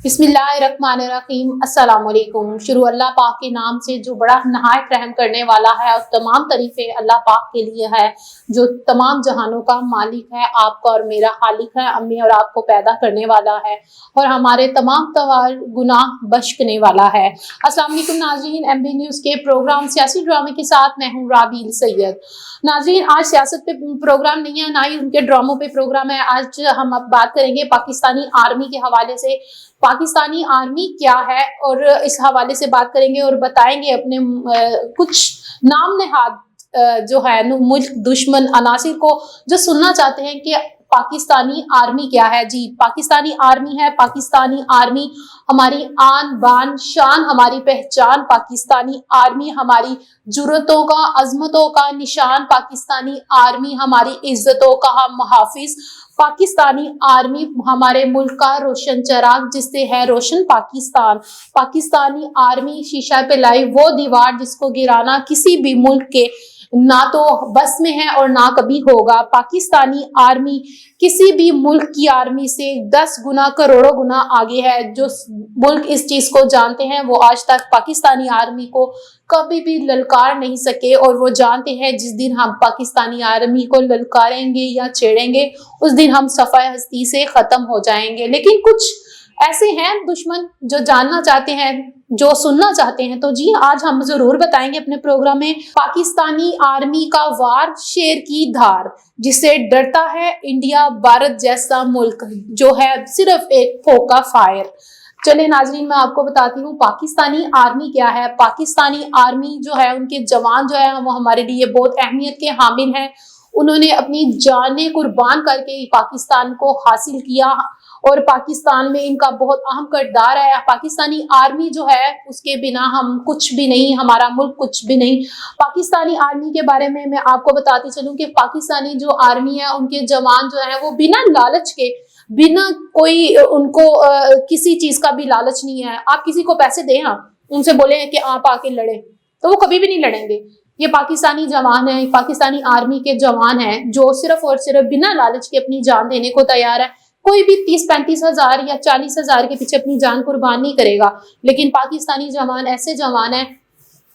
बिस्मिल्लाहिर्रहमानिर्रहीम। अस्सलाम वालेकुम। शुरू अल्लाह पाक के नाम से जो बड़ा नहायत रहम करने वाला है, और तमाम तारीफे अल्लाह पाक के लिए है जो तमाम जहानों का मालिक है, आपका और मेरा खालिक है, अम्मी और आपको पैदा करने वाला है और हमारे तमाम गुनाह बख्शने वाला है। अस्सलाम वालेकुम नाज़रीन, MB न्यूज़ के प्रोग्राम सियासी ड्रामे के साथ मैं हूँ राबील सैयद। नाज़रीन, आज सियासत पे प्रोग्राम नहीं है, ना ही उनके ड्रामों पे प्रोग्राम है। आज हम अब बात करेंगे पाकिस्तानी आर्मी के हवाले से। पाकिस्तानी आर्मी क्या है और इस हवाले से बात करेंगे और बताएंगे अपने कुछ नाम नहाद जो है मुल्क दुश्मन अनासिर को जो सुनना चाहते हैं कि पाकिस्तानी आर्मी क्या है। जी, पाकिस्तानी आर्मी है। पाकिस्तानी आर्मी हमारी आन बान शान, हमारी पहचान। पाकिस्तानी आर्मी हमारी जुर्रतों का, अजमतों का निशान। पाकिस्तानी आर्मी हमारी इज्जतों का हम मुहाफिज। पाकिस्तानी आर्मी हमारे मुल्क का रोशन चराग, जिससे है रोशन पाकिस्तान। पाकिस्तानी आर्मी शीशा पे लाई वो दीवार जिसको गिराना किसी भी मुल्क के ना तो बस में है और ना कभी होगा। पाकिस्तानी आर्मी किसी भी मुल्क की आर्मी से 10 गुना, करोड़ों गुना आगे है। जो मुल्क इस चीज को जानते हैं वो आज तक पाकिस्तानी आर्मी को कभी भी ललकार नहीं सके, और वो जानते हैं जिस दिन हम पाकिस्तानी आर्मी को ललकारेंगे या छेड़ेंगे उस दिन हम सफाई हस्ती से खत्म हो जाएंगे। लेकिन कुछ ऐसे हैं दुश्मन जो जानना चाहते हैं, जो सुनना चाहते हैं, तो जी आज हम जरूर बताएंगे अपने प्रोग्राम में। पाकिस्तानी आर्मी का वार शेर की धार, जिससे डरता है इंडिया भारत जैसा मुल्क जो है सिर्फ एक फोका फायर। चले नाजरीन, मैं आपको बताती हूँ पाकिस्तानी आर्मी क्या है। पाकिस्तानी आर्मी जो है, उनके जवान जो है वो हमारे लिए बहुत अहमियत के हामिल हैं। उन्होंने अपनी जानें कुर्बान करके पाकिस्तान को हासिल किया और पाकिस्तान में इनका बहुत अहम किरदार है। पाकिस्तानी आर्मी जो है उसके बिना हम कुछ भी नहीं, हमारा मुल्क कुछ भी नहीं। पाकिस्तानी आर्मी के बारे में मैं आपको बताती चलूं कि पाकिस्तानी जो आर्मी है उनके जवान जो है वो बिना लालच के, बिना कोई उनको किसी चीज का भी लालच नहीं है। आप किसी को पैसे दें, उनसे बोले कि आप आके लड़े, तो वो कभी भी नहीं लड़ेंगे। ये पाकिस्तानी जवान है, पाकिस्तानी आर्मी के जवान हैं जो सिर्फ और सिर्फ बिना लालच के अपनी जान देने को तैयार है। कोई भी 30-35 हजार या 40 हजार के पीछे अपनी जान कुर्बान नहीं करेगा। लेकिन पाकिस्तानी जवान ऐसे जवान हैं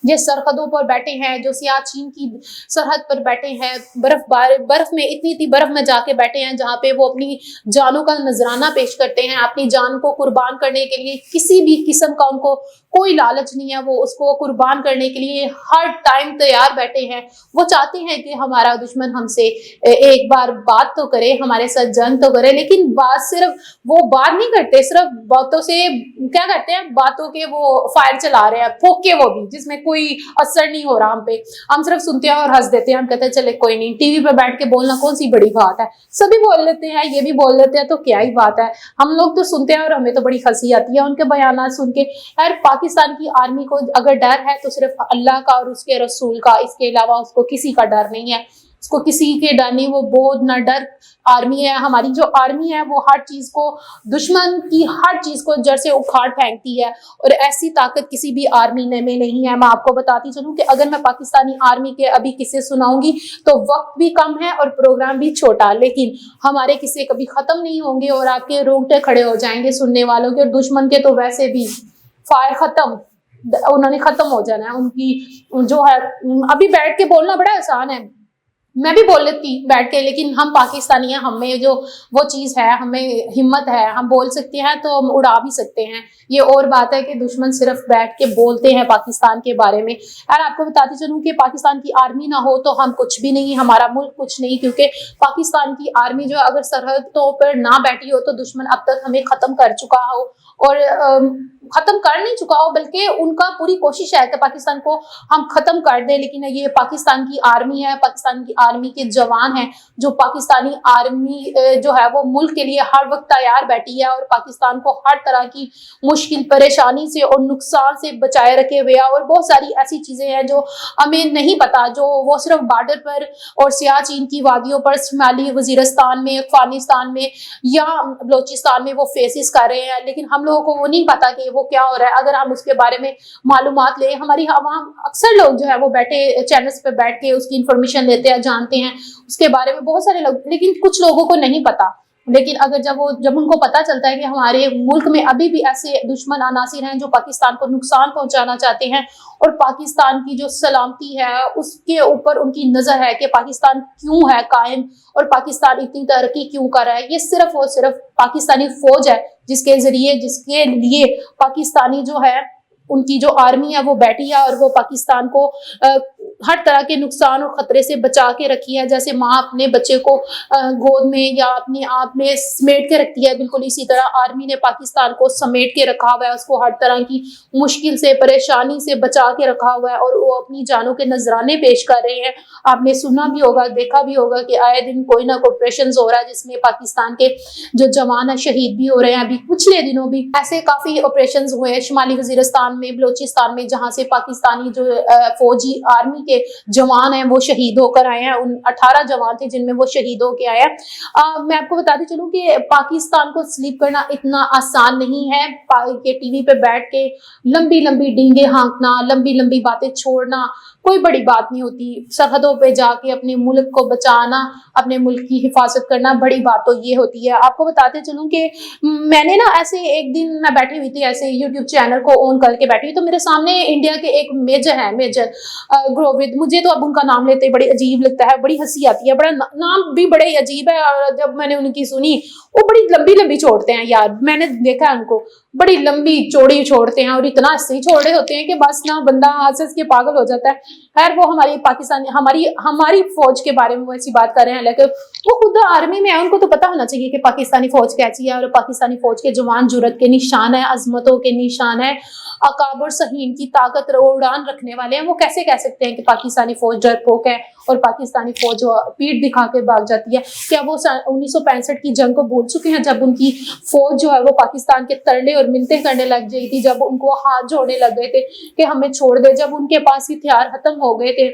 जो सरहदों पर बैठे हैं, जो सियाचिन की सरहद पर बैठे हैं, बर्फ में इतनी बर्फ में जाके बैठे हैं जहाँ पे वो अपनी जानों का नजराना पेश करते हैं। अपनी जान को कुर्बान करने के लिए किसी भी किस्म का उनको कोई लालच नहीं है, वो उसको कुर्बान करने के लिए हर टाइम तैयार बैठे हैं। वो चाहते हैं कि हमारा दुश्मन हमसे एक बार बात तो करे, हमारे साथ जंग तो करे, लेकिन बात सिर्फ वो बात नहीं करते, सिर्फ बातों से क्या करते हैं, बातों के वो फायर चला रहे हैं, फोक के, वो भी जिसमें कोई असर नहीं हो रहा हम पे। हम सिर्फ सुनते हैं और हंस देते हैं, हम कहते हैं चले कोई नहीं, टीवी पे बैठ के बोलना कौन सी बड़ी बात है, सभी बोल लेते हैं, ये भी बोल लेते हैं, तो क्या ही बात है। हम लोग तो सुनते हैं और हमें तो बड़ी हंसी आती है उनके बयानात सुन के। यार, पाकिस्तान की आर्मी को अगर डर है तो सिर्फ अल्लाह का और उसके रसूल का, इसके अलावा उसको किसी का डर नहीं है, उसको किसी के डर नहीं। वो बहुत न डर आर्मी है। हमारी जो आर्मी है वो हर चीज को, दुश्मन की हर चीज को जड़ से उखाड़ फेंकती है, और ऐसी ताकत किसी भी आर्मी में नहीं है। मैं आपको बताती चलूं कि अगर मैं पाकिस्तानी आर्मी के अभी किस्से सुनाऊंगी तो वक्त भी कम है और प्रोग्राम भी छोटा, लेकिन हमारे किस्से कभी खत्म नहीं होंगे और आपके रोंगटे खड़े हो जाएंगे सुनने वालों के। और दुश्मन के तो वैसे भी फायर खत्म, उन्होंने खत्म हो जाना है। उनकी जो है अभी बैठ के बोलना बड़ा आसान है, मैं भी बोल लेती बैठ के, लेकिन हम पाकिस्तानी हैं, हमें जो वो चीज़ है, हमें हिम्मत है, हम बोल सकते हैं तो हम उड़ा भी सकते हैं। ये और बात है कि दुश्मन सिर्फ बैठ के बोलते हैं पाकिस्तान के बारे में। यार, आपको बताती चलूं कि पाकिस्तान की आर्मी ना हो तो हम कुछ भी नहीं, हमारा मुल्क कुछ नहीं, क्योंकि पाकिस्तान की आर्मी जो अगर सरहदों पर ना बैठी हो तो दुश्मन अब तक हमें खत्म कर चुका हो, और खत्म कर नहीं चुका हो बल्कि उनका पूरी कोशिश है कि पाकिस्तान को हम खत्म कर दें। लेकिन ये पाकिस्तान की आर्मी है, पाकिस्तान की आर्मी के जवान हैं, जो पाकिस्तानी आर्मी जो है वो मुल्क के लिए हर वक्त तैयार बैठी है और पाकिस्तान को हर तरह की मुश्किल, परेशानी से और नुकसान से बचाए रखे हुए है। और बहुत सारी ऐसी चीजें हैं जो हमें नहीं पता, जो वो सिर्फ बॉर्डर पर और सियाचिन की वादियों पर, शुमाली वजीरिस्तान में, अफगानिस्तान में या बलोचिस्तान में वो फेसिस कर रहे हैं, लेकिन हम लोगों को वो नहीं पता कि वो क्या हो रहा है। अगर हम उसके बारे में मालूमात लें, हमारी आवाम, अक्सर लोग जो है वो बैठे चैनल्स पे बैठ के उसकी इंफॉर्मेशन लेते हैं, जानते हैं उसके बारे में बहुत सारे लोग, लेकिन कुछ लोगों को नहीं पता लेकिन अगर जब उनको पता चलता है कि हमारे मुल्क में अभी भी ऐसे दुश्मन अनासिर हैं जो पाकिस्तान को नुकसान पहुंचाना चाहते हैं और पाकिस्तान की जो सलामती है उसके ऊपर उनकी नजर है कि पाकिस्तान क्यों है कायम और पाकिस्तान इतनी तरक्की क्यों कर रहा है, ये सिर्फ और सिर्फ पाकिस्तानी फौज है जिसके लिए पाकिस्तानी जो है उनकी जो आर्मी है वो बैठी है और वो पाकिस्तान को हर तरह के नुकसान और खतरे से बचा के रखी है। जैसे माँ अपने बच्चे को गोद में या अपने आप में समेट के रखती है, बिल्कुल इसी तरह आर्मी ने पाकिस्तान को समेट के रखा हुआ है, उसको हर तरह की मुश्किल से परेशानी से बचा के रखा हुआ है और वो अपनी जानों के नजराने पेश कर रहे हैं। आपने सुना भी होगा, देखा भी होगा कि आए दिन कोई ना कोई ऑपरेशन हो रहा है जिसमें पाकिस्तान के जो जवान है शहीद भी हो रहे हैं। अभी पिछले दिनों भी ऐसे काफी ऑपरेशन हुए हैं शुमाली वजीरिस्तान में, बलोचिस्तान में, जहां से पाकिस्तानी जो फौजी आर्मी के जवान हैं वो शहीद होकर आए हैं। उन 18 जवान थे जिनमें वो शहीद होकर आए हैं। मैं आपको बताती चलूं कि पाकिस्तान को स्लीप करना इतना आसान नहीं है कि टीवी पे बैठ के लंबी लंबी डींगे हाँकना, लंबी लंबी बातें छोड़ना कोई बड़ी बात नहीं होती। सरहदों पे जाके अपने मुल्क को बचाना, अपने मुल्क की हिफाजत करना बड़ी बात तो ये होती है। आपको बताते चलूं कि मैंने ना ऐसे एक दिन मैं बैठी हुई थी ऐसे यूट्यूब चैनल को ऑन करके बैठी हुई, तो मेरे सामने इंडिया के एक मेजर ग्रोविद, मुझे तो अब उनका नाम लेते बड़ी अजीब लगता है, बड़ी हंसी आती है, बड़ा नाम भी बड़े अजीब है। और जब मैंने उनकी सुनी, वो बड़ी लंबी लंबी छोड़ते हैं यार, मैंने देखा है उनको बड़ी लंबी चौड़ी छोड़ते हैं और इतना हंसी छोड़े होते हैं कि बस ना बंदा हंस के पागल हो जाता है। खैर वो हमारी पाकिस्तानी हमारी फौज के बारे में वो ऐसी बात कर रहे हैं, लेकिन वो खुद आर्मी में है, उनको तो पता होना चाहिए कि पाकिस्तानी फौज कैसी है। और पाकिस्तानी फौज के जवान जुर्रत के निशान है, अजमतों के निशान है, अकाबर सहीन की ताकत उड़ान रखने वाले हैं। वो कैसे कह सकते हैं कि पाकिस्तानी फौज डरपोक है और पाकिस्तानी फौज पीठ दिखा के भाग जाती है? क्या वो 1965 की जंग को भूल चुके हैं जब उनकी फौज जो है वो पाकिस्तान के तरले और मिन्नतें करने लग गई थी, जब उनको हाथ जोड़ने लग गए थे कि हमें छोड़ दे, जब उनके पास हथियार खत्म हो गए थे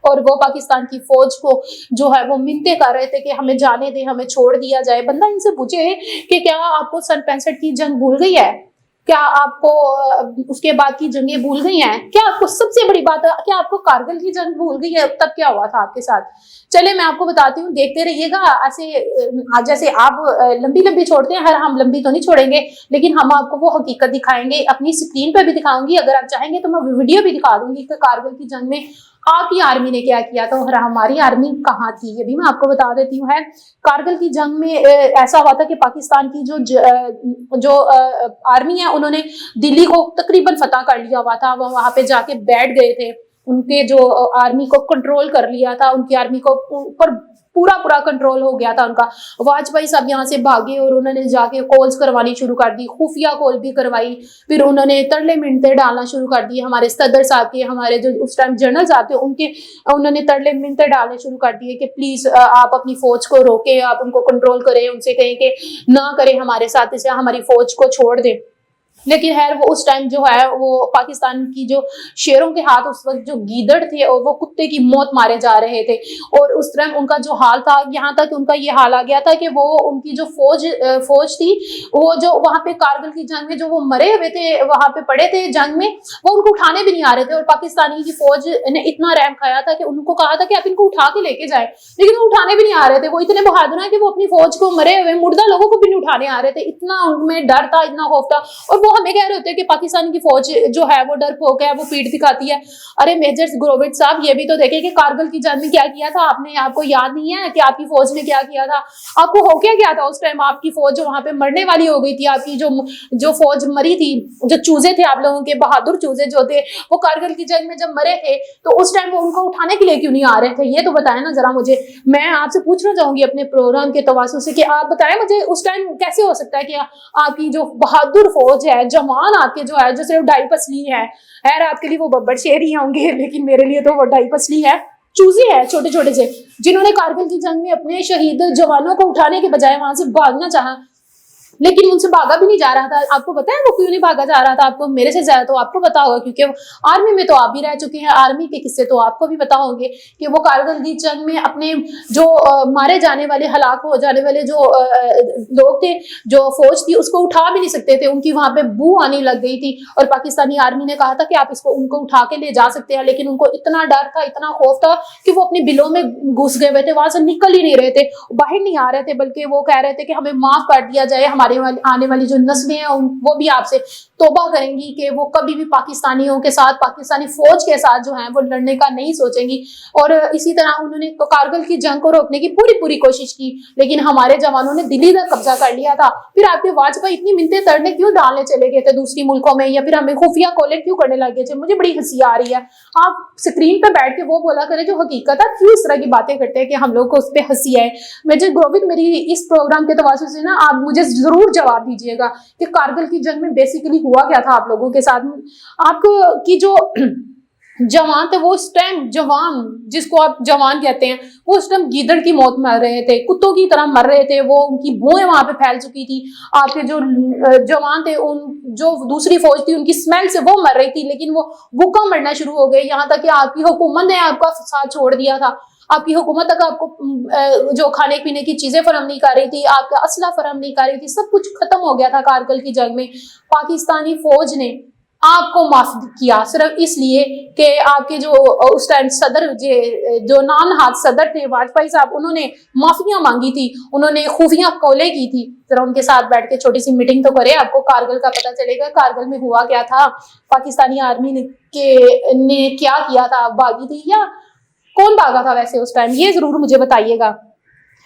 और वो पाकिस्तान की फौज को जो है वो मिन्नतें कर रहे थे कि हमें जाने दे, हमें छोड़ दिया जाए। बंदा इनसे पूछे कि क्या आपको सन 65 की जंग भूल गई है? क्या आपको उसके बाद की जंगें भूल गई हैं? क्या आपको सबसे बड़ी बात है, क्या आपको कारगिल की जंग भूल गई है? तब क्या हुआ था आपके साथ? चले मैं आपको बताती हूँ, देखते रहिएगा। ऐसे जैसे आप लंबी लंबी छोड़ते हैं, हम लंबी तो नहीं छोड़ेंगे, लेकिन हम आपको वो हकीकत दिखाएंगे, अपनी स्क्रीन पर भी दिखाऊंगी। अगर आप चाहेंगे तो मैं वीडियो भी दिखा दूंगी कि कारगिल की जंग में आपकी आर्मी ने क्या किया था और हमारी आर्मी कहाँ थी, ये भी मैं आपको बता देती हूँ। है कारगिल की जंग में ऐसा हुआ था कि पाकिस्तान की जो आर्मी है उन्होंने दिल्ली को तकरीबन फतह कर लिया हुआ था। वो वहां पे जाके बैठ गए थे, उनके जो आर्मी को कंट्रोल कर लिया था, उनकी आर्मी को ऊपर पूरा कंट्रोल हो गया था उनका। वाजपेयी साहब यहाँ से भागे और उन्होंने जाके कॉल्स करवानी शुरू कर दी, खुफिया कॉल भी करवाई। फिर उन्होंने तरले मिनते डालना शुरू कर दिए हमारे सदर साहब के, हमारे जो उस टाइम जनरल साहब थे उनके, उन्होंने तरले मिनते डालने शुरू कर दिए कि प्लीज आप अपनी फौज को रोके, आप उनको कंट्रोल करें, उनसे कहें कि ना करें हमारे साथ, इसे हमारी फौज को छोड़ दें। लेकिन खैर वो उस टाइम जो है वो पाकिस्तान की जो शेरों के हाथ उस वक्त जो गीदड़ थे और वो कुत्ते की मौत मारे जा रहे थे। और उस टाइम उनका जो हाल था, यहाँ तक उनका ये हाल आ गया था कि वो उनकी जो फौज थी, वो जो वहां पे कारगिल की जंग में जो वो मरे हुए थे, वहां पे पड़े थे जंग में, वो उनको उठाने भी नहीं आ रहे थे। और पाकिस्तानी की फौज ने इतना रैम खाया था कि उनको कहा था कि आप इनको उठा के लेके जाए, लेकिन वो उठाने भी नहीं आ रहे थे। वो इतने बहादुर है कि वो अपनी फौज को मरे हुए मुर्दा लोगों को भी नहीं उठाने आ रहे थे, इतना उनमें डर था, इतना खौफ था। और वो हमें कह रहे होते हैं कि पाकिस्तान की फौज जो है वो डरपोक है, वो पीठ दिखाती है। अरे मेजर ग्रोविड साहब, ये भी तो देखें कि कारगिल की जंग में क्या किया था आपने, आपको याद नहीं है कि आपकी फौज ने क्या किया था? आपको हो क्या था उस टाइम? आपकी फौज जो वहां पे मरने वाली हो गई थी, आपकी जो फौज मरी थी, जो चूजे थे आप लोगों के, बहादुर चूजे जो थे, वो कारगिल की जंग में जब मरे थे तो उस टाइम वो उनको उठाने के लिए क्यों नहीं आ रहे थे? ये तो बताएं ना जरा मुझे। मैं आपसे पूछना चाहूंगी अपने प्रोग्राम के तवासु से कि आप बताएं मुझे उस टाइम कैसे हो सकता है कि आपकी जो बहादुर फौज है, जवान आपके जो है, जो सिर्फ ढाई पसली है, खैर आपके लिए वो बब्बर शेर ही होंगे, लेकिन मेरे लिए तो वो ढाई पसली है, चूजे है छोटे छोटे से, जिन्होंने कारगिल की जंग में अपने शहीद जवानों को उठाने के बजाय वहां से भागना चाहा। लेकिन उनसे भागा भी नहीं जा रहा था। आपको पता है वो क्यों नहीं भागा जा रहा था? आपको मेरे से ज्यादा तो आपको पता होगा, क्योंकि आर्मी में तो आप भी रह चुके हैं, आर्मी के किस्से तो आपको भी पता होंगे कि वो कारगिल की जंग में अपने जो मारे जाने वाले, हलाक हो जाने वाले जो लोग थे, जो फौज थी, उसको उठा भी नहीं सकते थे, उनकी वहां पे बू आने लग गई थी। और पाकिस्तानी आर्मी ने कहा था कि आप उनको उठा के ले जा सकते हैं, लेकिन उनको इतना डर था, इतना खौफ था कि वो अपने बिलों में घुस गए हुए थे, वहां से निकल ही नहीं रहे थे, बाहर नहीं आ रहे थे, बल्कि वो कह रहे थे कि हमें माफ कर दिया जाए, हमारे आने वाली जो नस्लें हैं वो भी आपसे तौबा करेंगी कि वो कभी भी पाकिस्तानियों के साथ, पाकिस्तानी फौज के साथ जो है वो लड़ने का नहीं सोचेंगी। और इसी तरह उन्होंने कारगिल की जंग को रोकने की पूरी कोशिश की, लेकिन हमारे जवानों ने दिल्ली तक कब्जा कर लिया था। फिर आपके वाजपेयी इतनी मिन्नतें तरने क्यों डालने चले गए थे दूसरी मुल्कों में, या फिर हमें खुफिया कॉलेज क्यों करने लगे थे? मुझे बड़ी हंसी आ रही है। आप स्क्रीन पर बैठ के वो बोला करें जो हकीकत है, क्यों इस तरह की बातें करते हैं कि हम लोग को उस पर हंसी है। मेजर गोविंद, मेरी इस प्रोग्राम के तवासुल से ना आप मुझे जरूर जवाब दीजिएगा कि कारगिल की जंग में बेसिकली हुआ क्या था आप लोगों के साथ। आपको की जो जवान थे वो उस टाइम, जवान जिसको आप जवान कहते हैं, वो उस टाइम गीदड़ की मौत मर रहे थे, कुत्तों की तरह मर रहे थे, वो उनकी भौहें वहां पे फैल चुकी थी। आपके जो जवान थे, उन जो दूसरी फौज थी, उनकी स्मेल से वो मर रही थी, लेकिन वो भूखा मरना शुरू हो गए। यहाँ तक कि आपकी हुकूमत ने आपका साथ छोड़ दिया था। आपकी हुकूमत तक आपको जो खाने पीने की चीजें फराहम नहीं कर रही थी, आपका असला फराहम नहीं कर रही थी, सब कुछ खत्म हो गया था कारगिल की जंग में। पाकिस्तानी फौज ने आपको माफ किया सिर्फ इसलिए कि आपके जो उस टाइम सदर, जो नाम नहाद सदर थे वाजपेयी साहब, उन्होंने माफियां मांगी थी, उन्होंने खुफिया कॉलें की थी। जरा उनके साथ बैठ के छोटी सी मीटिंग तो करें, आपको कारगिल का पता चलेगा कारगिल में हुआ क्या था, पाकिस्तानी आर्मी ने क्या किया था, भागी थी या कौन भागा था वैसे उस टाइम, ये जरूर मुझे बताइएगा।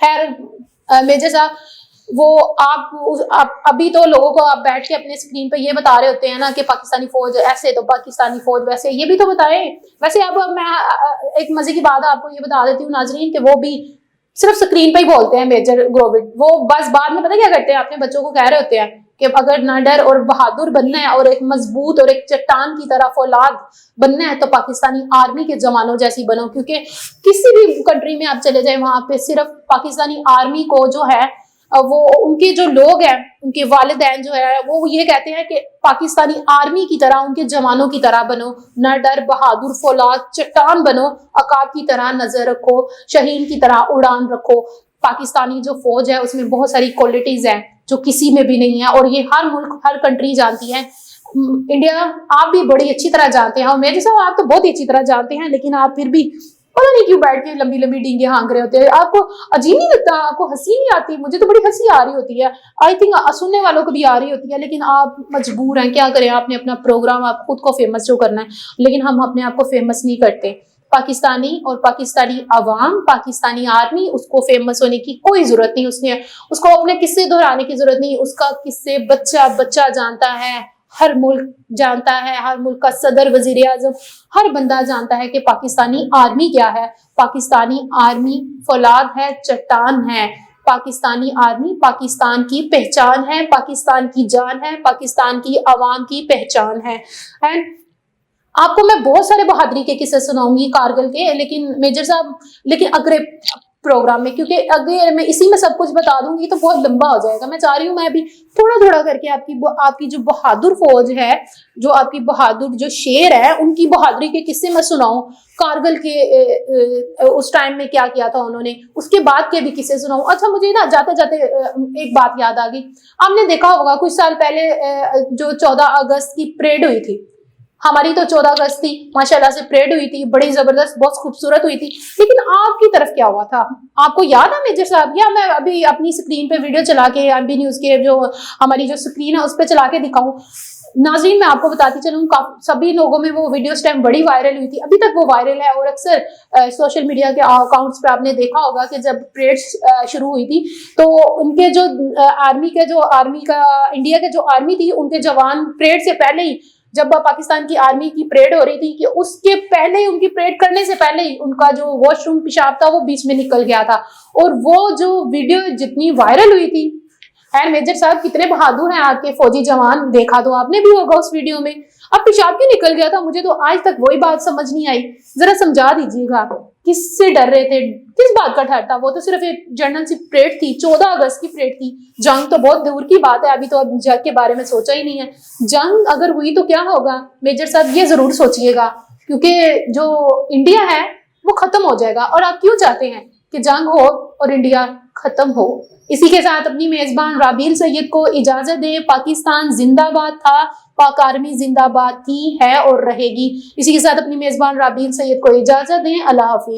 खैर मेजर साहब, वो आप अभी तो लोगों को आप बैठ के अपने स्क्रीन पे ये बता रहे होते हैं ना कि पाकिस्तानी फौज ऐसे तो पाकिस्तानी फौज वैसे, ये भी तो बताएं। वैसे अब मैं एक मजे की बात आपको ये बता देती हूँ नाजरीन कि वो भी सिर्फ स्क्रीन पे ही बोलते हैं मेजर गोविंद, वो बस बाद में पता क्या करते हैं, अपने बच्चों को कह रहे होते हैं कि अगर निडर और बहादुर बनना है और एक मजबूत और एक चट्टान की तरह फौलाद बनना है तो पाकिस्तानी आर्मी के जवानों जैसी बनो। क्योंकि किसी भी कंट्री में आप चले जाए, वहां पे सिर्फ पाकिस्तानी आर्मी को जो है वो उनके जो लोग हैं, उनके वालिदैन जो है वो ये कहते हैं कि पाकिस्तानी आर्मी की तरह, उनके जवानों की तरह बनो, न डर बहादुर फौलाद चट्टान बनो, अकाब की तरह नजर रखो, शहीन की तरह उड़ान रखो। पाकिस्तानी जो फौज है उसमें बहुत सारी क्वालिटीज हैं जो किसी में भी नहीं है, और ये हर मुल्क, हर कंट्री जानती है। इंडिया आप भी बड़ी अच्छी तरह जानते हैं, और मेरे साहब आप तो बहुत ही अच्छी तरह जानते हैं, लेकिन आप फिर भी पता नहीं क्यों बैठ के लंबी लंबी डींगे हाँक रहे होते हैं। आपको अजीब नहीं लगता? आपको हंसी नहीं आती? मुझे तो बड़ी हंसी आ रही होती है, आई थिंक सुनने वालों को भी आ रही होती है, लेकिन आप मजबूर हैं, क्या करें, आपने अपना प्रोग्राम, आप खुद को फेमस जो करना है, लेकिन हम अपने आप को फेमस नहीं करते। पाकिस्तानी और पाकिस्तानी अवाम, पाकिस्तानी आर्मी, उसको फेमस होने की कोई जरूरत नहीं, उसको अपने किस्से दोहराने की जरूरत नहीं। उसका किस्से बच्चा बच्चा जानता है, हर मुल्क जानता है, हर मुल्क का सदर, वजीर आजम, हर बंदा जानता है कि पाकिस्तानी आर्मी क्या है। पाकिस्तानी आर्मी फौलाद है, चट्टान है। पाकिस्तानी आर्मी पाकिस्तान की पहचान है, पाकिस्तान की जान है, पाकिस्तान की आवाम की पहचान है। एंड आपको मैं बहुत सारे बहादुरी के किस्से सुनाऊंगी कारगिल के, लेकिन मेजर साहब, लेकिन अगले प्रोग्राम में, क्योंकि अगर मैं इसी में सब कुछ बता दूंगी तो बहुत लंबा हो जाएगा। मैं चाह रही हूँ मैं अभी थोड़ा थोड़ा करके आपकी जो बहादुर फौज है, जो आपकी बहादुर जो शेर है, उनकी बहादुरी के किस्से मैं सुनाऊं। कारगिल के उस टाइम में क्या किया था उन्होंने, उसके बाद के भी किस्से सुनाऊं। अच्छा, मुझे ना जाते जाते एक बात याद आ गई। आपने देखा होगा कुछ साल पहले जो 14 अगस्त की परेड हुई थी, हमारी तो 14 अगस्त थी, माशाल्लाह से परेड हुई थी, बड़ी जबरदस्त, बहुत खूबसूरत हुई थी, लेकिन आपकी तरफ क्या हुआ था? आपको याद है मेजर साहब? या मैं अभी अपनी स्क्रीन पे वीडियो चला के, एमबी न्यूज के जो हमारी जो स्क्रीन है उस पर चला के दिखाऊं? नाज़रीन, मैं आपको बताती चलूं, सभी लोगों में वो वीडियो उस टाइम बड़ी वायरल हुई थी, अभी तक वो वायरल है, और अक्सर सोशल मीडिया के अकाउंट्स पे आपने देखा होगा कि जब परेड शुरू हुई थी तो उनके जो आर्मी का इंडिया के जो आर्मी थी, उनके जवान परेड से पहले ही, जब पाकिस्तान की आर्मी की परेड हो रही थी, कि उसके पहले ही, उनकी परेड करने से पहले ही उनका जो वॉशरूम पेशाब था वो बीच में निकल गया था, और वो जो वीडियो जितनी वायरल हुई थी। एंड मेजर साहब, कितने बहादुर हैं आपके फौजी जवान, देखा तो आपने भी होगा उस वीडियो में। अब पेशाब क्यों निकल गया था? मुझे तो आज तक वही बात समझ नहीं आई, जरा समझा दीजिएगा। کس سے ڈر رہے تھے, کس بات کا ڈر تھا؟ وہ تو صرف ایک جنرل سی پریڈ تھی, 14 اگست کی پریڈ تھی. جنگ تو بہت دور کی بات ہے, ابھی تو اب جنگ کے بارے میں سوچا ہی نہیں ہے. جنگ اگر ہوئی تو کیا ہوگا میجر صاحب, یہ ضرور سوچیے گا, کیونکہ جو انڈیا ہے وہ ختم ہو جائے گا. اور آپ کیوں چاہتے ہیں کہ جنگ ہو اور انڈیا ختم ہو؟ اسی کے ساتھ اپنی میزبان رابیل سید کو اجازت دیں. پاکستان زندہ باد تھا, پاک آرمی زندہ باد تھی, ہے اور رہے گی. اسی کے ساتھ اپنی میزبان رابیل سید کو اجازت دیں. اللہ حافظ.